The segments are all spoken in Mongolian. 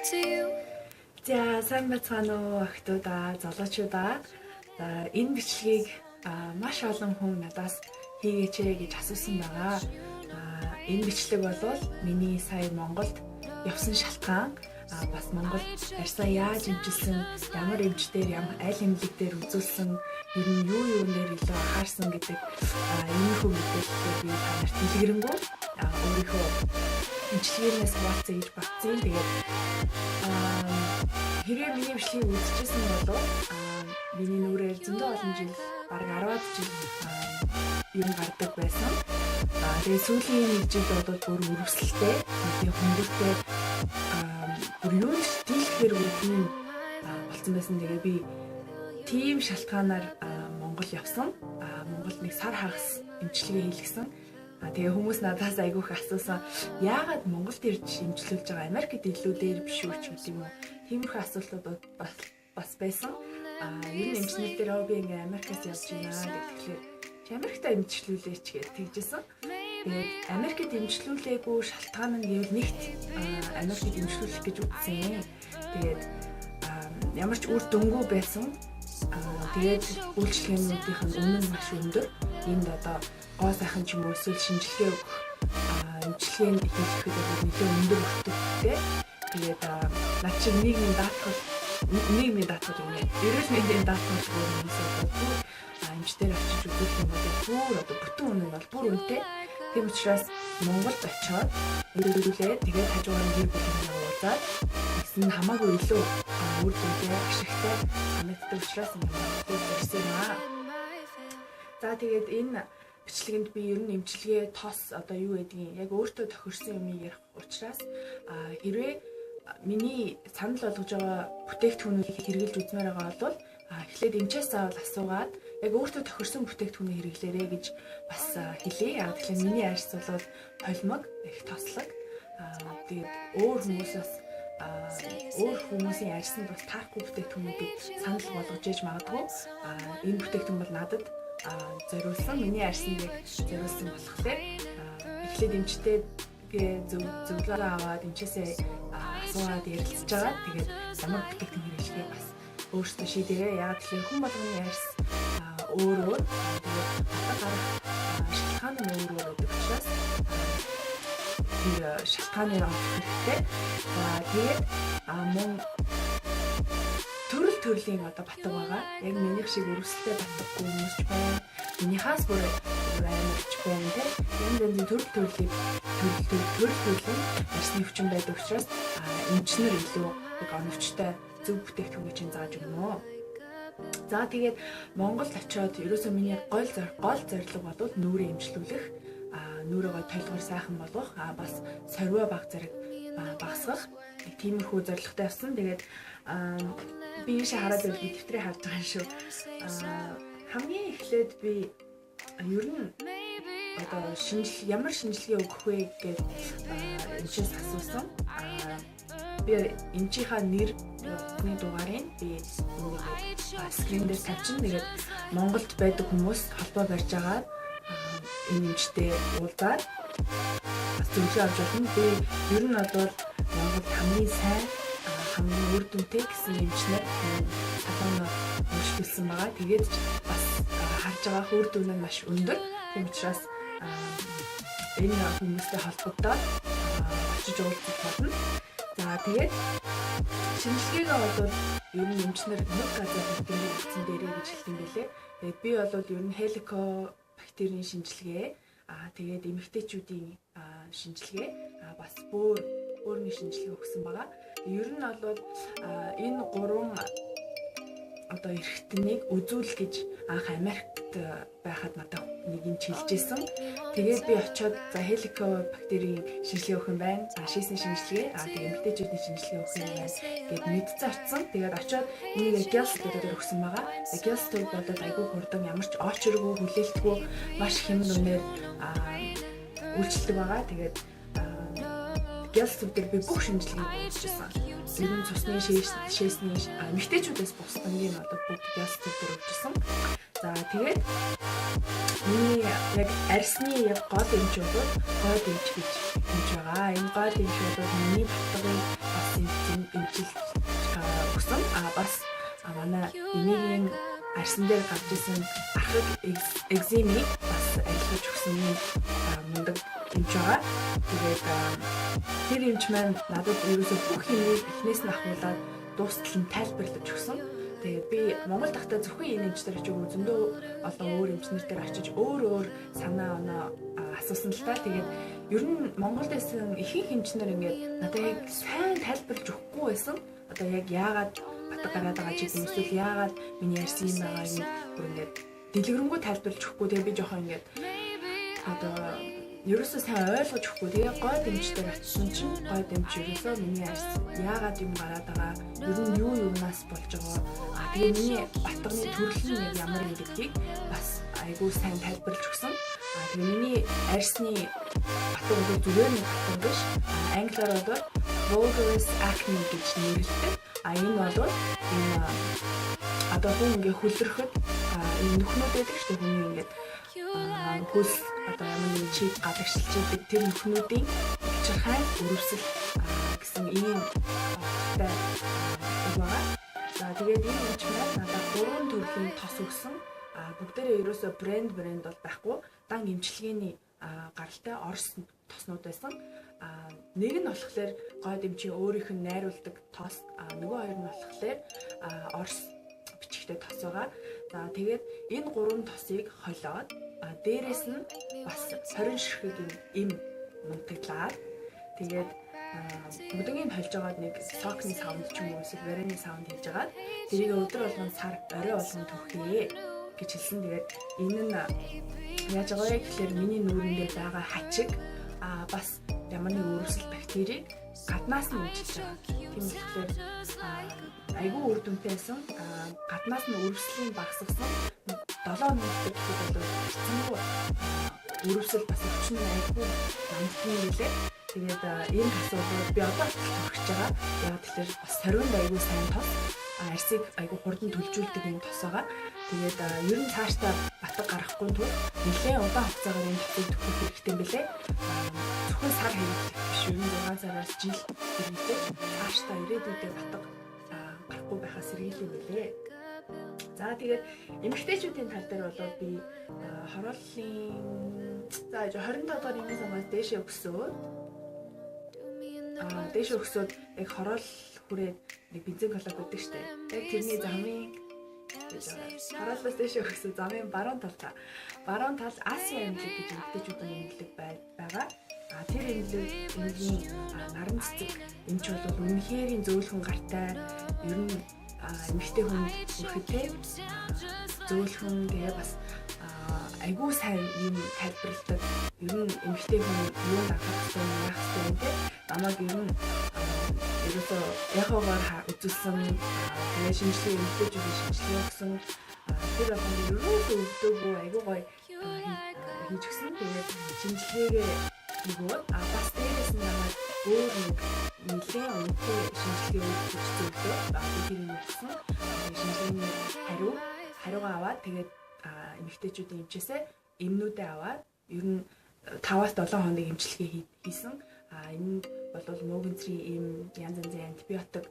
to you. За сайн бацгаана уу охтуудаа, золоочуудаа. За энэ бичлэгийг маш олон хүн надаас хийгээч гэж асуусан байгаа. Энэ бичлэг бол миний сая Монголд явсан шалтгаан, бас Монголд ярьсаа яаж имжилсэн, ямар эмчдэр, ямар аль эмнэлэг дээр үзүүлсэн, ер нь юу нэр илүү анхаарсан гэдэг иймэрхүү мэдээлэлээ би танарт дэлгэрэнгүй өөрийнхөө имчилгээнээс хуваалцъя гэж бодсон. Тэгээд хэрвээ миний бичлэгийг үзчихсэн бол миний нүрээр зөндөө олон жил, бараг 10-аад жил юм гардаг байсан. Тэгээд сүүлийн нэг жил бол бүр өрөвсөлтэй, тийм хөнгөлтэй бүр юу ч дийлэхээр үрдэн болсон байсан. Тэгээд би тийм шалтгаанаар Монгол явсан. Монгол нэг сар хагас эмчилгээ хийлгэсэн. Тэгээ хүмүүс надаас айгүйх асуусан, яагаад Монголд ирж эмчилүүлж байгаа, Америкт илүү дээр биш үү ч гэдэг юм уу. Тиймэрхүү асуултууд бас байсан. Ер нь эмчнэр дээр би ингээ Америкаас явж байна гэхлээр чи Америкт эмчилүүлээч гэж тэгжсэн. Тэгээд Америкт эмчилүүлээгүй шалтгаан нь гэвэл нэгт Америкт эмчилүүлэх гэж үзсэн. Тэгээд ямар ч үр дүнгүй байсан. Тэгээд үйлчлэгээнүүдийнх нь үнэ нь маш өндөр. Энд одоо гоо сайхан ч юм уу эсвэл шинжилгээ өгөх эмчилгээнд хийхэд нэлээд өндөр өртөгтэй. Тэгээд над чинь нийгмийн даатгал юм ээ. Эрүүл мэндийн даатгал хүмүүсээ эмчтэр очиж үзүүлэх юм бол бүр одоо бүтэн үнэ нь бол бүр үнэтэй. Тийм учраас Монголд очиод эрүүлээ. Тэгээд хажуугаар гэр бүлийн уулзаад гэсэн хамаагүй илүү үр дүнтэй ашигтай санагддаг учраас ирсэн аа. За тэгээд энэ бичлэгэнд би ер нь эмчилгээ тос одоо юу гэдгийг яг өөртөө тохирсон юм ярих учраас хэрвээ миний санал болгож байгаа бүтээгдэхүүнийг хэрэглэж үзмээр байгаа бол эхлээд эмчээс заавал асуугаад яг өөртөө тохирсон бүтээгдэхүүнийг хэрэглээрэй гэж бас хэлье. Яг тэгэхээр миний арьс бол холимог, их тослог. Тэгээд өөр хүмүүсийн арьсанд бас таахгүй бүтээгдэхүүнүүдийг санал болгож ээж магадгүй. Энэ бүтээгдэхүүн бол надад зориулсан, миний арьсанд зориулсан болохоор эхлээд эмчтэй зөвлөгөө аваад эмчээсээ асууад ярилцж байгаа. Тэгээд ямар бүтээгдэхүүн хэрэглэхээ бас өөрсдөө шийдээрэй. Яг тэгэхээр хүн болгоны арьс өөр тэгээд гарах шалтгаан нь өөр байдаг учраас тэр шалтгааныг авах хэрэгтэй. Тэгээд мөн төрлийн одоо батг байгаа. Яг минийх шиг өрөвсөлтэй батггүй хүмүүс ч байна. Минийхаас бүр амарч байна те. Энэ төрлийн арьсны өвчин байдаг учраас эмчнэр илүү оновчтой зөв бүтээгдэхүүн чинь зааж өгнө. За тэгээд Монголд очиод ерөөсөө миний гол зорилго бол нүрээ эмчлүүлэх, нүрээ толгоор сайхан болгох, бас сорвио баг зэрэг багасгах тиймэрхүү зорилготой авсан. Тэгээд би ийшээ хараад байвал би дэвтрээ харж байгаа юм шүү. Хамгийн эхлээд би ер нь одоо ямар шинжилгээ өгөх вэ гэж эмчээс асуусан. Би эмчийнхаа нэрний дугаарыг би скрин дээр тавьчихна. Тэгээд Монголд байдаг хүмүүс холбоо барьж агаад энэ эмчтэй уулзаад бас зөвлөгөө авч болно. Би ер нь бол Монголд хамгийн сайн, хамгийн үр дүнтэй гэсэн эмчнэр салоноо үйлчлүүлсэн байгаа. Тэгээд бас харж байгаа үр дүн нь маш өндөр. Тийм учраас энэ хүмүүстэй холбогдоод очиж уулзах болно. За тэгээд шинжилгээгээ бол ер нь эмчнэр нэг газар бүтээсэн дээрээ гэж хэлсэн байлээ. Тэгээд би бол ер нь хеликобактерийн шинжилгээ, тэгээд эмэгтэйчүүдийн шинжилгээ, бас бөөрийн шинжилгээ өгсөн байгаа. Ер нь бол энэ гурван одоо эрхтнийг үзүүл гэж анх Америкт байхад надад нэг юм хэлжсэн. Тэгээд би очиод за хеликобактерийн шинжилгээ өгөх юм байна. Шийсний шинжилгээ, тэгээд эмэгтэйчүүдийн шинжилгээ өгөх юм байна гэд мэдсэн очсон. Тэгээд очиод энийг Gels гэдэг өгсөн байгаа. Gels төв бол айгүй хурдан, ямар ч очиргүй, хүлээлтгүй, маш хэмнэн үнээр үйлчлдэг байгаа. Тэгээд Gels төв дээр би бүх шинжилгээг өгчихсэн. Ер нь цусны шээсний эмэгтэйчүүдээс бусдангийн одоо бүгд Gels төв дээр өгчихсэн. За тэгээд миний яг арьсны яг гол эмч бол гол эмч гэж хэлж байгаа. Энэ гол эмч бол миний батлагыг бас эмчилж өгсөн. Бас манай эмигийн арьсан дээр гарч исэн архаг экземийг бас айлгаж өгсөн юм мундаг эмч байгаа. Тэгээд тэр эмч маань надад ерөөсөө бүх юмыг эхнээс нь ахуулаад дуустал нь тайлбарлаж өгсөн. Тэгээд би Монгол дахтаа зөвхөн энэ эмчтэр очиж зөндөө олон өөр эмчнэр дээр очиж өөр санаа оноо асуусан л та. Тэгээд ер нь Монголд байсан ихэнх эмчнэр ингээд надад яг сайн тайлбарлаж өгөхгүй байсан. Одоо яг яагаад батг гараад байгаа ч юм эсвэл яагаад миний ярьсан юм байгааг нь бүр ингээд дэлгэрэнгүй тайлбарлаж өгөхгүй. Тэгээд би жоохон ингээд одоо ерөөсөө сайн ойлгож өгөхгүй. Тэгээ гой дэмжтэй очсон чинь гой дэмж ерөөсөө миний арьс яагаад юм гараад байгаа, ер нь юу юунаас болж байгаа. Тэгээ миний батганы төрөл нь яг ямар юм гэдгийг бас айгүй сайн тайлбарлаж өгсөн. Тэгээ миний арьсны батг бол зүгээр нэг батг биш. Англиар бол vulgaris acne гэж нэрлэдэг. Энэ бол энэ одоо хүн ингээ хөлрөхөд энэ нүхнүүд байдаг шүү дээ. Хүний ингээд хөл одоо ямар нэгэн чиг гадагшилж идэг тэр нүхнүүдийн чирхай өрөвсөл гэсэн ийм онцтой байгаа. За тэгээд энэ эмч маань надад 3 төрлийн тос өгсөн. Бүгдээрээ ерөөсөө брэнд бол байхгүй. Дан эмчилгээний гаралтай орос тоснууд байсан. Нэг нь болохоор гой дэмчийн өөрийнх нь найруулдаг тос, нөгөө хоёр нь болохоор орос бичигтэй тос байгаа. За тэгээд энэ 3 тосыг холиод дээрээс нь бас 20 ширхэг им мунтаглаад тэгээд бүгднийг хольж байгаад нэг сокны саунд ч юм уу эсвэл варины саунд хийж байгаад тэрийг өдөр болгон сар орой болгон түүхээ гэж хэлсэн. Тэгээд энэ нь яаж байгаа вэ гэхээр миний нүүрэндээ байгаа хачиг бас ямар нэг өрөвсөл бактерийг гаднаас нь үүсгэж байгаа. Тийм болохоор айгүй үр дүнтэй байсан. Гаднаас нь өрөвслийн багасгасан 7 минут гэхэд бол хэцүү өрөвсөл бас өчнө айгүй намтны нэлээ. Тэгээд энэ асуудал би одоо тохирч байгаа. Яг тэгэхээр бас сариунд айгүй сайн тос арьсыг айгүй хурдан төлжүүлдэг юм тос байгаа. Тэгээд ер нь цаашдаа батг гарахгүй тул нэлээд удаан хугацаагаар энэ тосыг төхөх хэрэгтэй юм билээ. Зөвхөн сар хэрэглэх биш юм 6 сараас жил хэрэглэж цаашдаа ирээдүйдээ батг гарахгүй байхаас сэргийлэх юм билээ. За тэгээд эмэгтэйчүүдийн тал дээр бол би хорооллын за 25 дахь эмийн сангаас дээшээ өгсөөд яг хороол хүрээд нэг бензин колог өгдөг штэ. Яг тэрний замын хорооллоос дээшээ өгсөн замын баруун тал Аси эмнэлэг гэж эмэгтэйчүүдийн эмнэлэг байгаа. Тэр эмнэлгийн наран цэцэг эмч бол үнэхээр зөөлхөн гартай ер нь эмэгтэй хүн ихэтэй зөөлхөн тэгээ бас айгүй сайн юм тайлбарладаг. Ер нь эмэгтэй хүн юу анхаарах хэрэгтэй юм яах хэрэгтэй юм те. Намайг ер нь ерөөсөө яхаагаар үзүүлсэн тэгээ шинжилгээ эмэгтэйчүүдийн шинжилгээ өгсөн. Тэр ахын ерөөсөө өвдөөгүй айгүй гоё хийж өгсөн. Тэгээд шинжилгээгээ нөгөө бас дээрээс нь намайг өөр нэг нэлээд үнэтэй шинжилгээ өгсөн. Тэр юм өгсөн. Шинжилгээний хариугаа аваад тэгээд эмэгтэйчүүдийн эмчээсээ эмнүүдээ аваад ер нь 5-7 хоног эмчилгээ хийсэн. Энэ бол мөөгөнцрийн эм янз янзын антибиотик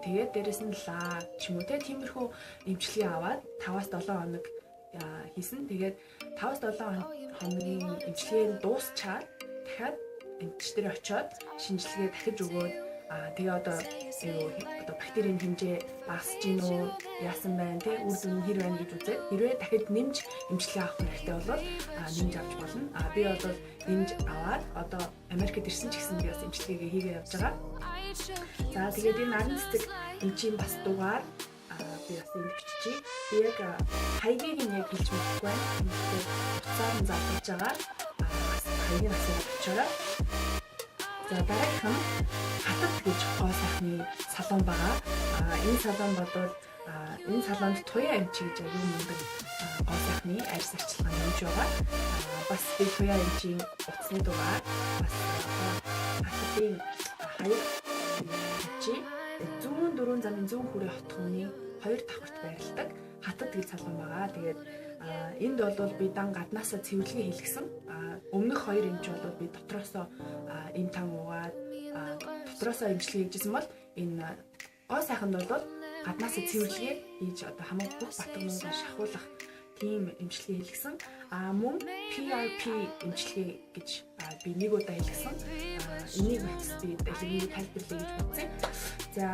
тэгээд дээрэс нь лаа ч юм уу тиймэрхүү эмчилгээ аваад 5-7 хоног хийсэн. Тэгээд 5-7 хоногийн эмчилгээ дуусчаад дахиад эмчтэр очиод шинжилгээ дахиж өгөөд тэгээ одоо бактерийн хэмжээ багасж гин үү яасан байна тий үр дүн хэр байна гэж үзээд хэрвээ дахид нэмж эмчилгээ авах хэрэгтэй бол нэмж авч болно. Би бол нэмж аваад одоо Америкт ирсэн ч гэсэн би бас эмчилгээгээ хийгээ явж байгаа. За тэгээд энэ наран цэцэг эмчийн бас дугаар би бас энд биччихье. Би яг хаягийг нь яг хэлж мэдэхгүй байна. Тэгээд уцаар нь задлж байгаа. Хаягийн асуулт очоорой. За дараагийнх нь хатад гэж гоо сайхны салон байгаа. Энэ салон бодвол энэ салонд туяа эмч гэж аюу мундаг гоо сайхны арьс арчилгааны эмч байгаа. Бас би туяа эмчийн утасны дугаар бас хатадын хаяг эмчийн 104 замын зүүн хүрээ хот хүмүүний 2 давхарт байрладаг хатад гэж салон байгаа. Тэгээд Энд бол би дан гаднаасаа цэвэрлэгээ хийлгсэн. Өмнөх хоёр эмч бол би дотроосоо эм тан уугаад дотроосоо эмчилгээ хийжсэн бол энэ гоо сайханд бол гаднаасаа цэвэрлэгээ хийж одоо хамаг бүх батгнуудаа шахуулах тийм эмчилгээ хийлгсэн. Мөн PRP эмчилгээ гэж би нэг удаа хийлгсэн. Энийг бас би дэлгэрэнгүй тайлбарлая гэж бодсон. За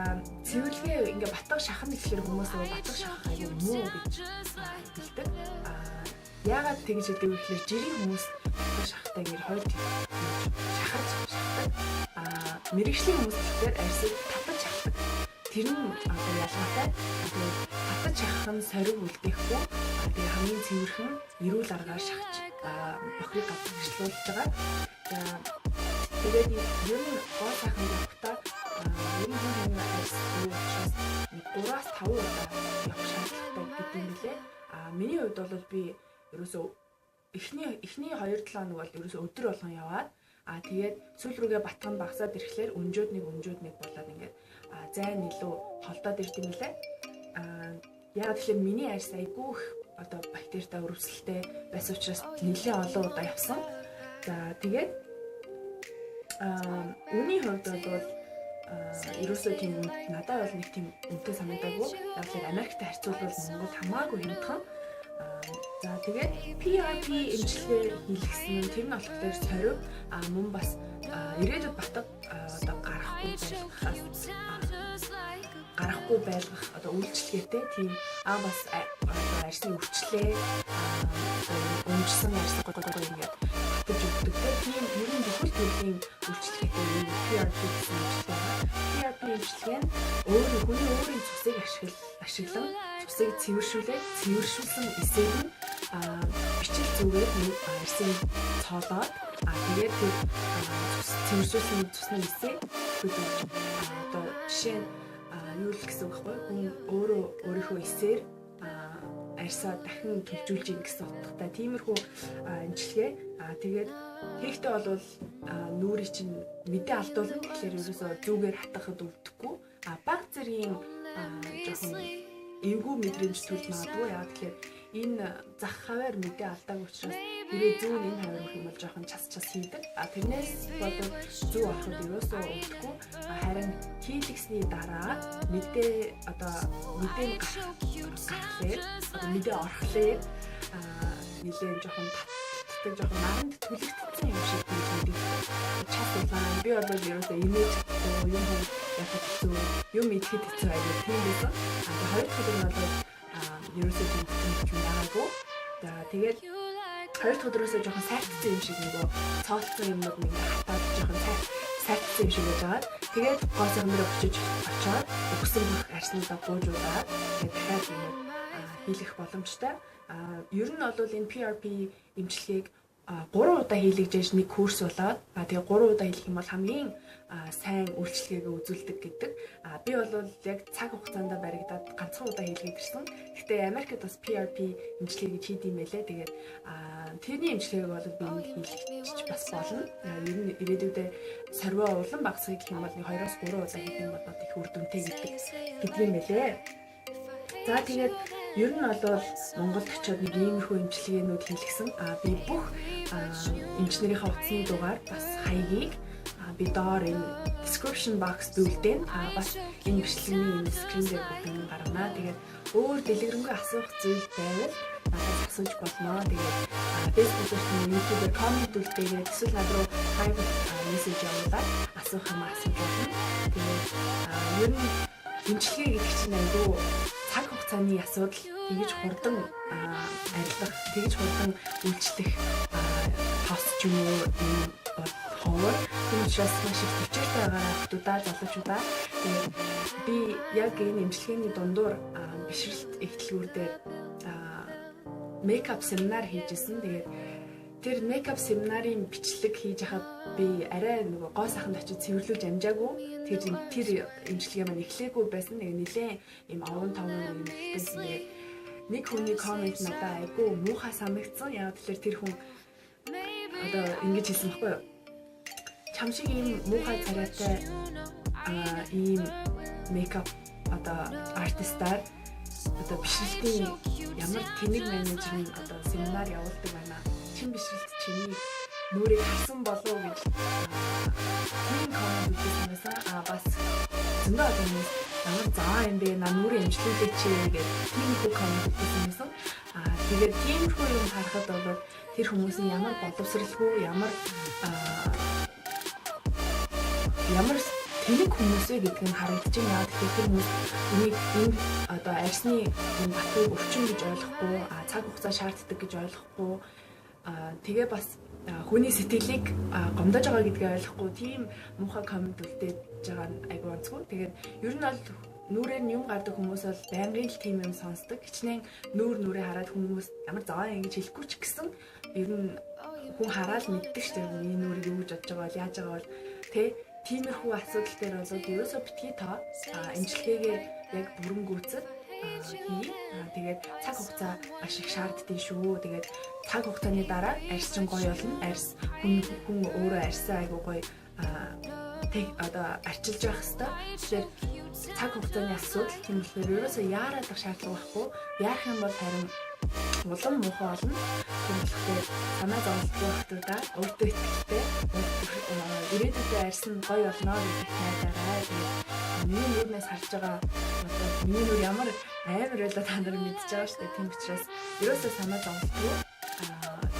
цэвэрлэгээ ингээ батга шахах гэхээр хүмүүс батга шахах аюу муу гэж хэлдэг. Яагаад тэгж хэлдэг вэ гэхээр жирийн хүмүүс батга шахахтаа ингээ хоёр шахаж шахдаг. Мэргэжлийн хүмүүс гэхээр арьсыг татаж шахдаг. Тэр нь одоо ялгаатай. Татаж шахах нь сориг үлдээхгүй. Тэгээ хамгийн цэвэрхэн эрүүл аргаар шахаж бохрыг гадагшлуулж байгаа. За тэгээд ер нь гоо сайхан явахтаа ер нь арьс уучраас 3-5 удаа явах шаардлагатай гэдэг юм билээ. Миний хувьд бол би ерөөсөө эхний 2-7 хоног бол ерөөсөө өдөр болгон яваад тэгээд сүүл рүүгээ батган багасаад ирэхлээр өнжөөд нэг болоод ингээд зайн илүү холдоод ирд юм билээ. Яагаад тэгэхээр миний арьс айгүй их одоо бактеритай өрөвсөлтэй байсан учраас нэлээд олон удаа явсан. За тэгээд үүний хувьд бол ерөөсөө тийм надад бол нэг тийм үнэтэй санагдаагүй. Яг л Америктэй харьцуулбал Монгол хамаагүй хямдхан. За тэгээд PRP эмчилгээ хийлгсэн. Тэр нь болохоор сорив мөн бас ирээдүйд батг одоо гарахгүй байлгах одоо үйлчлэгээтэй тийм бас арьсны өвчлээ өмжсөн арьсыг ингээд татаж өгдөг. Тийм ер нь бүхэл төрлийн үйлчлэгээтэй PRP гэсэн үйлчлэг. PRP үйлчлэг нь хүний өөрийн цусыг ашиглан цусыг цэвэршүүлсэн эсрэг нь бичил зүгээд арьсыг цоолоод тэгээд тэр цэвэршүүлсэн цусны эсрэг одоо жишээ нь юу л гэсэн үг байхгүй хүн өөрийнхөө эсээр арьсаа дахин төлжүүлж ийн гэсэн утгатай тиймэрхүү эмчилгээ тэгээд хийхдээ бол нүрийг чинь мэдээ алдуулна тэгэхээр ерөөсөө зүгээр хатгахад үлдэхгүй баг зэргийн жоохон эвгүй мэдрэмж төрж магадгүй яа тэгэхээр энэ зах хаваар мэдээ алдаагүй учраас хэрэг зүүн энэ хоёр юм бол жоохон час хийдэг. Тэрнээс болоод зүү ороход ерөөсөө өгдөхгүй. Харин хийлгсний дараа мэдээ орохлоор нэлээд жоохон татдаг жоохон наранд түлэгдсэн юм шиг байдаг. Час улаан би бол ерөөсөө имиж юм яхад хэцүү юм идэхэд хэцүү аяа тийм байсан. Хоёр дахь нь бол ерөөсөө тийм байгаагүй. За тэгээд хоёр дахь өдрөөсөө жоохон сайтсан юм шиг нөгөө цоолцсон юмнууд нэг хатаад жоохон сайтсан юм шиг байж байгаа. Тэгээд гоо сармаар очиж очоод өгсөн бүх арьснуудаа гуйжуулаад тэгээд дахиад хийлгэх боломжтой. Ер нь бол энэ PRP эмчилгээг 3 удаа хийлгэж нэг курс болоод тэгээ 3 удаа хийлгэх юм бол хамгийн сайн үйлчлэгээ үзүүлдэг гэдэг. Би бол яг цаг хугацаанд баригдаад ганцхан удаа хийлгээд ирсэн. Гэхдээ Америкт бас PRP эмчилгээ гэж хийдэм байлээ. Тэгээд тэрний эмчилгээг бол би хийлгэж бас болно. Ер нь ирээдүйдээ сорвоо улан багасгах гэх юм бол 2-3 удаа хийх юм бол их үр дүнтэй гэдэг юм байлээ. За тэгээд ер нь бол Монголд очиод нэг иймэрхүү эмчилгээнүүд хийлгсэн. Би бүх эмчнэрийнхээ утасны дугаар бас хаягийг би доор энэ description box бүлдэн бас энэ бичлэгийн энэ скрин дээр бүгдийг гаргана. Тэгээд өөр дэлгэрэнгүй асуух зүйл байвал надад асууж болно. Тэгээд Facebook-ээр YouTube-ээр comment үлдээгээд эсвэл над руу private message явуулаад асуух юм асууж болно. Тэгээд ер нь эмчилгээ гэдэг чинь айгүй цаг хугацааны асуудал тэгж хурдан арилгах, тэгж хурдан үйлчлэх тосч юм уу бол ховор. Тийм учраас маш их төвчээртэй байгаа хүмүүсдаа залуучуудаа би яг энэ эмчилгээний дундуур бишрэлт эхтлгүүр дээр мейкап семинар хийжсэн. Тэгээд тэр мейкап семинарын бичлэг хийж хахад би арай нөгөө гоо сайханд очиж цэвэрлүүлж амжаагүй. Тэр эмчилгээ маань эхлээгүй байсан. Нэг нэлээд им овон товон юм байсан. Нэг хүний коммент надад айгүй муухай санагдсан. Яг тэгэхээр тэр хүн одоо ингэж хэлсэн байхгүй юу? Чам шиг ийм муухай царайтай ийм мейкап одоо артистаар одоо бишрэлтийн ямар тэнэг менежерийн одоо семинар явуулдаг байна. Чин бишрэлт чиний нүрийг харсан болов уу гэж тийм коммент үзсэн бас зөндөө одоо ямар заа юм бэ? На нүрийн эмчилгээ чи гэж тийм их коммент үзсэн. Тэгээд тиймэрхүү юм харахад бол тэр хүмүүсийн ямар боловсралгүй ямар тэнэг хүмүүс вэ гэдг нь харагдаж байна. Тэгэхээр тэр хүмүүс энийг энэ одоо арьсны энэ батыг өвчин гэж ойлгохгүй, цаг хугацаа шаарддаг гэж ойлгохгүй, тэгээ бас хүний сэтгэлийг гомдож байгаа гэдгийг ойлгохгүй тийм муухай коммент үлдээж байгаа нь айгүй онцгүй. Тэгээд ер нь бол нүрээр юм гардаг хүмүүс бол байнгын л тийм юм сонсдог. Хичнээн нүрээ хараад хүмүүс ямар заваа ингэж хэлэхгүй ч гэсэн ер нь хүн хараад мэддэг шүү дээ. Энэ нүрийг юу гэж бодож байгаа бол яаж байгаа бол тиймэрхүү асуудал дээр бол ерөөсөө битгий тоо эмчилгээгээ яг бүрэн гүйцэд хий. Тэгээд цаг хугацаа маш их шаарддаг шүү. Тэгээд цаг хугацааны дараа арьс чинь гоё болно. Арьс хүн өөрөө арьсаа айгуу гоё одоо арчилж явах хэрэгтэй. Тэгэхээр цаг хугацааны асуудал тийм болохоор ерөөсөө яаралах шаардлага байхгүй. Яарах юм бол харин улам муухай болно. Тэгэхээр санаа зовлтгүй хүмүүсээ өөртөө итгэлтэй ирээдүйдээ арьс нь гоё болно гэдэг найдаарай. Миний нүрнээс харж байгаа миний нүр ямар амар байлаа та нар мэдж байгаа шүү дээ. Тийм учраас ерөөсөө санаа зовлтгүй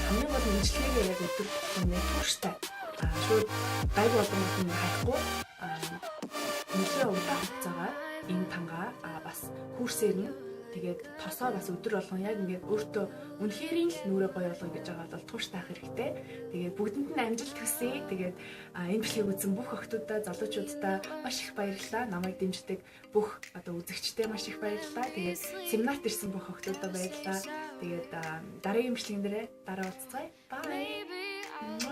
хамгийн гол эмчилгээгээ яг өдөр тутмын тууштай шууд гайг болгох юм хайхгүй нэлээд удаан хугацаагаар энэ тангаа бас курсээр нь тэгээд тосоо бас өдөр болгон яг ингээд өөртөө үнэхэрийн л нүрээ гоё болгоё гэж байгаа бол тууштай ах хэрэгтэй. Тэгээд бүгдэнд нь амжилт хүсье. Тэгээд энэ бэлгийг үзсэн бүх охтуудаа, залуучуудаа маш их баярлалаа. Намайг дэмждэг бүх одоо үзэгчдээ маш их баярлалаа. Тэгээд семинарт ирсэн бүх охтуудаа баярлалаа. Тэгээд дараагийн эмчилгээнд дараа уулзцгаая. Bye.